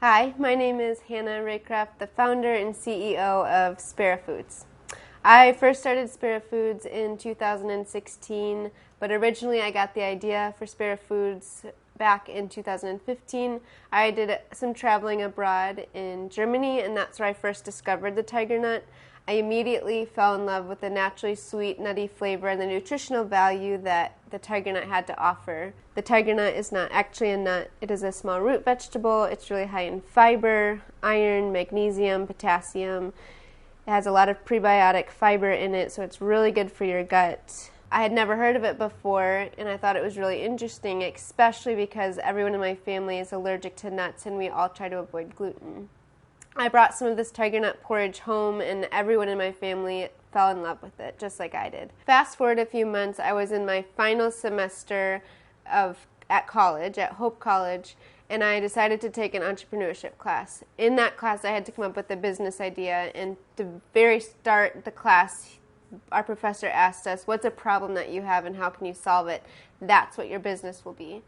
Hi, my name is Hannah Raycraft, the founder and CEO of Spera Foods. I first started Spera Foods in 2016, but originally I got the idea for Spera Foods back in 2015. I did some traveling abroad in Germany, and that's where I first discovered the tiger nut. I immediately fell in love with the naturally sweet, nutty flavor and the nutritional value that the tiger nut had to offer. The tiger nut is not actually a nut. It is a small root vegetable. It's really high in fiber, iron, magnesium, potassium. It has a lot of prebiotic fiber in it, so it's really good for your gut. I had never heard of it before, and I thought it was really interesting, especially because everyone in my family is allergic to nuts, and we all try to avoid gluten. I brought some of this tiger nut porridge home, and everyone in my family fell in love with it, just like I did. Fast forward a few months, I was in my final semester at college, at Hope College, and I decided to take an entrepreneurship class. In that class, I had to come up with a business idea, and to very start the class, our professor asked us, what's a problem that you have and how can you solve it? That's what your business will be.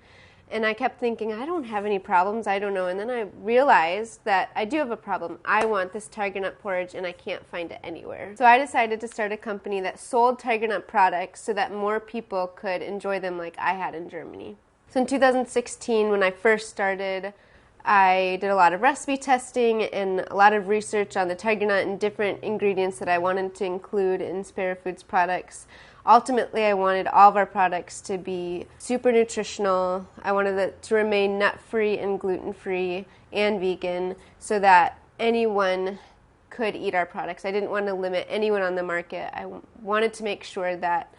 And I kept thinking, I don't have any problems, I don't know. And then I realized that I do have a problem. I want this tiger nut porridge and I can't find it anywhere. So I decided to start a company that sold tiger nut products so that more people could enjoy them like I had in Germany. So in 2016, when I first started, I did a lot of recipe testing and a lot of research on the tiger nut and different ingredients that I wanted to include in Spera Foods products. Ultimately, I wanted all of our products to be super nutritional. I wanted it to remain nut-free and gluten-free and vegan so that anyone could eat our products. I didn't want to limit anyone on the market. I wanted to make sure that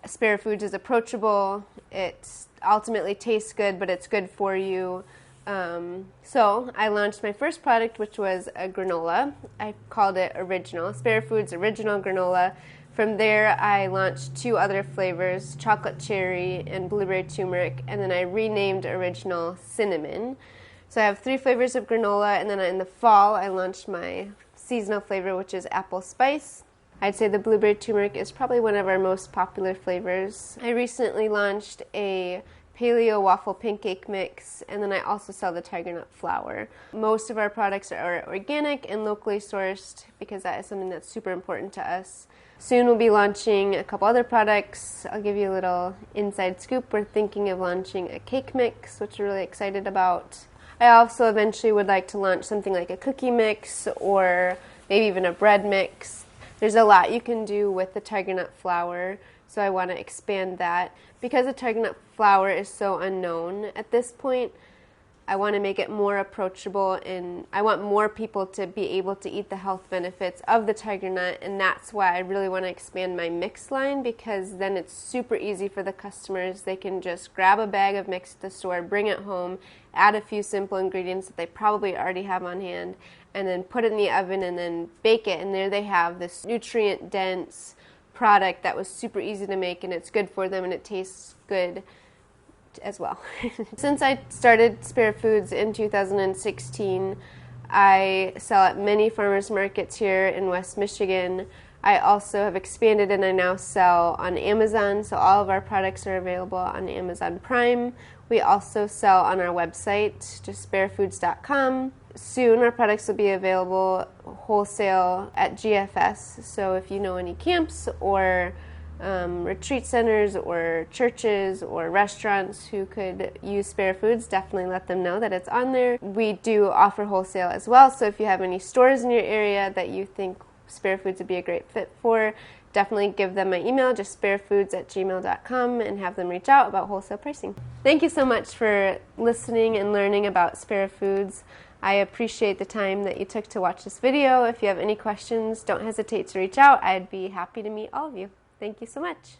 Spera Foods is approachable. It ultimately tastes good, but it's good for you. So I launched my first product, which was a granola. I called it Original, Spera Foods Original Granola. From there, I launched 2 other flavors, chocolate cherry and blueberry turmeric, and then I renamed Original Cinnamon. So I have 3 flavors of granola, and then in the fall, I launched my seasonal flavor, which is apple spice. I'd say the blueberry turmeric is probably one of our most popular flavors. I recently launched a paleo waffle pancake mix, and then I also sell the tiger nut flour. Most of our products are organic and locally sourced because that is something that's super important to us. Soon we'll be launching a couple other products. I'll give you a little inside scoop. We're thinking of launching a cake mix, which we're really excited about. I also eventually would like to launch something like a cookie mix or maybe even a bread mix. There's a lot you can do with the tiger nut flour, so I want to expand that. Because the tiger nut flour is so unknown at this point, I want to make it more approachable, and I want more people to be able to eat the health benefits of the tiger nut, and that's why I really want to expand my mix line, because then it's super easy for the customers. They can just grab a bag of mix at the store, bring it home, add a few simple ingredients that they probably already have on hand, and then put it in the oven and then bake it, and there they have this nutrient-dense product that was super easy to make, and it's good for them and it tastes good as well. Since I started Spera Foods in 2016, I sell at many farmers markets here in West Michigan. I also have expanded and I now sell on Amazon, so all of our products are available on Amazon Prime. We also sell on our website, just sperafoods.com. Soon our products will be available wholesale at GFS, so if you know any camps or retreat centers or churches or restaurants who could use Spera Foods, definitely let them know that it's on there. We do offer wholesale as well, so if you have any stores in your area that you think Spera Foods would be a great fit for, definitely give them my email, just sperafoods@gmail.com, and have them reach out about wholesale pricing. Thank you so much for listening and learning about Spera Foods. I appreciate the time that you took to watch this video. If you have any questions, don't hesitate to reach out. I'd be happy to meet all of you. Thank you so much.